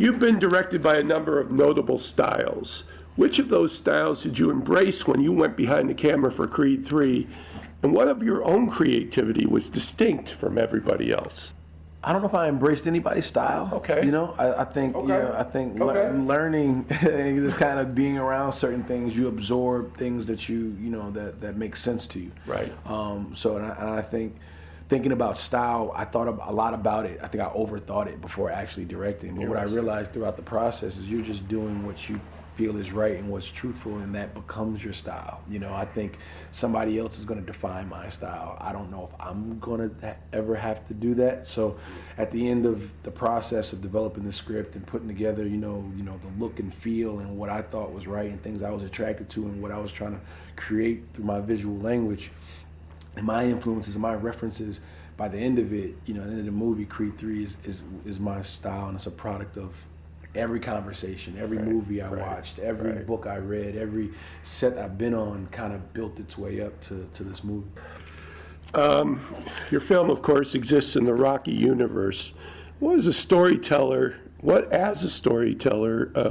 You've been directed by a number of notable styles. Which of those styles did you embrace when you went behind the camera for Creed 3? And what of your own creativity was distinct from everybody else? I don't know if I embraced anybody's style. Okay. You know, I think, okay. you know, I think okay. learning and just kind of being around certain things, you absorb things that you know, that make sense to you. Right. So, and I think, thinking about style, I thought a lot about it. I think I overthought it before actually directing. But what I realized throughout the process is you're just doing what you feel is right and what's truthful, and that becomes your style. You know, I think somebody else is going to define my style. I don't know if I'm going to ever have to do that. So at the end of the process of developing the script and putting together, you know, the look and feel and what I thought was right and things I was attracted to and what I was trying to create through my visual language and my influences and my references, by the end of it, you know, at the end of the movie, Creed 3 is my style, and it's a product of every conversation, every movie I watched, every book I read, every set I've been on kind of built its way up to this movie. Your film, of course, exists in the Rocky universe. As a storyteller,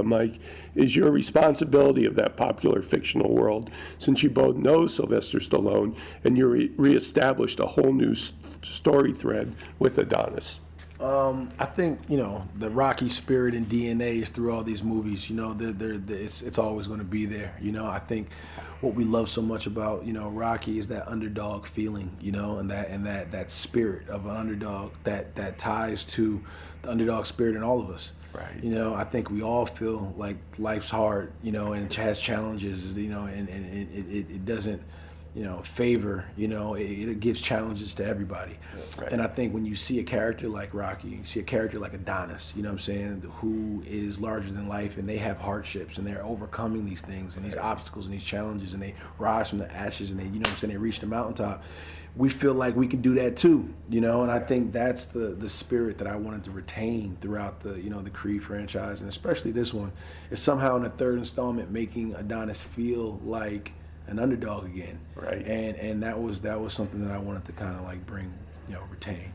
Mike, is your responsibility of that popular fictional world, since you both know Sylvester Stallone and you reestablished a whole new story thread with Adonis? I think, you know, the Rocky spirit and DNA is through all these movies. You know, it's always going to be there. You know, I think what we love so much about, you know, Rocky is that underdog feeling, you know, and that spirit of an underdog that ties to the underdog spirit in all of us. Right. You know, I think we all feel like life's hard, you know, and it has challenges, you know, and it doesn't, you know, favor, you know, it gives challenges to everybody. Right. And I think when you see a character like Rocky, you see a character like Adonis, you know what I'm saying, who is larger than life, and they have hardships and they're overcoming these things and these obstacles and these challenges, and they rise from the ashes and they, you know what I'm saying, they reach the mountaintop. We feel like we can do that too, you know, and I think that's the spirit that I wanted to retain throughout the, you know, the Creed franchise, and especially this one, is somehow in the third installment making Adonis feel like an underdog again. Right. And that was something that I wanted to kind of like bring, you know, retain.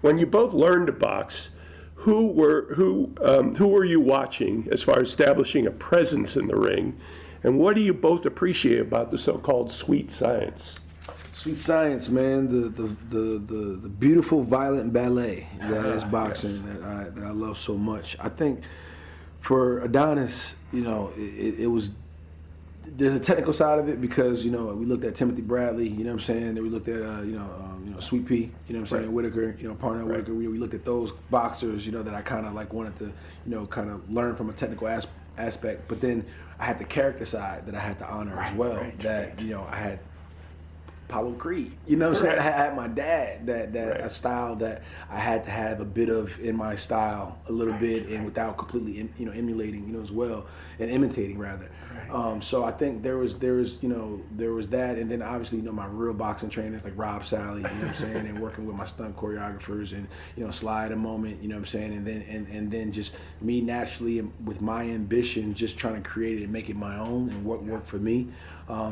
When you both learned to box, who were you watching as far as establishing a presence in the ring, and what do you both appreciate about the so-called sweet science? Sweet science, man, the beautiful violent ballet that is boxing, that I love so much. I think for Adonis, you know, it was, there's a technical side of it because, you know, we looked at Timothy Bradley, you know what I'm saying, then we looked at, you know, Sweet Pea, you know what I'm saying, Whitaker, you know, Parnell Whitaker. We looked at those boxers, you know, that I kind of like wanted to, you know, kind of learn from a technical aspect. But then I had the character side that I had to honor as well, you know, I had Apollo Creed, you know what I'm saying? I had my dad, that a style that I had to have a bit of in my style, a little bit, and without completely, you know, emulating, you know, as well, and imitating rather. So I think there was you know, there was that, and then obviously, you know, my real boxing trainers like Rob Sally, you know what I'm saying, and working with my stunt choreographers, and, you know, Slide a Moment, you know what I'm saying, and then just me naturally with my ambition, just trying to create it and make it my own and what worked for me.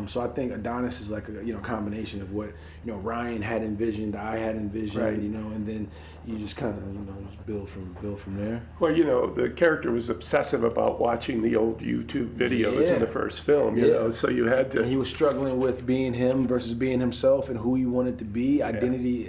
So I think Adonis is like a, you know, combination of what, you know, Ryan had envisioned, I had envisioned, you know, and then you just kind of, you know, just build from there. Well, you know, the character was obsessive about watching the old YouTube videos in the first film, you know, so you had to. And he was struggling with being him versus being himself and who he wanted to be. Identity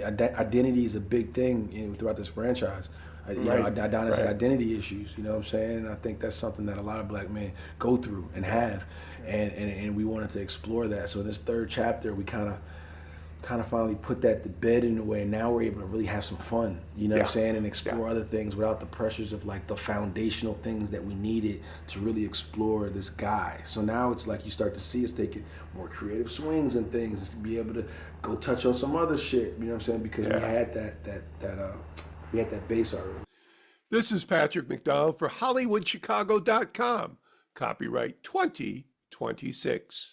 is a big thing throughout this franchise. You know, Adonis had identity issues, you know what I'm saying? And I think that's something that a lot of black men go through and have. And we wanted to explore that. So in this third chapter, we kind of finally put that to bed in a way, and now we're able to really have some fun, you know what I'm saying, and explore other things without the pressures of like the foundational things that we needed to really explore this guy. So now it's like you start to see us taking more creative swings and things, and to be able to go touch on some other shit, you know what I'm saying, because we had that base already. This is Patrick McDonald for HollywoodChicago.com. Copyright 2026.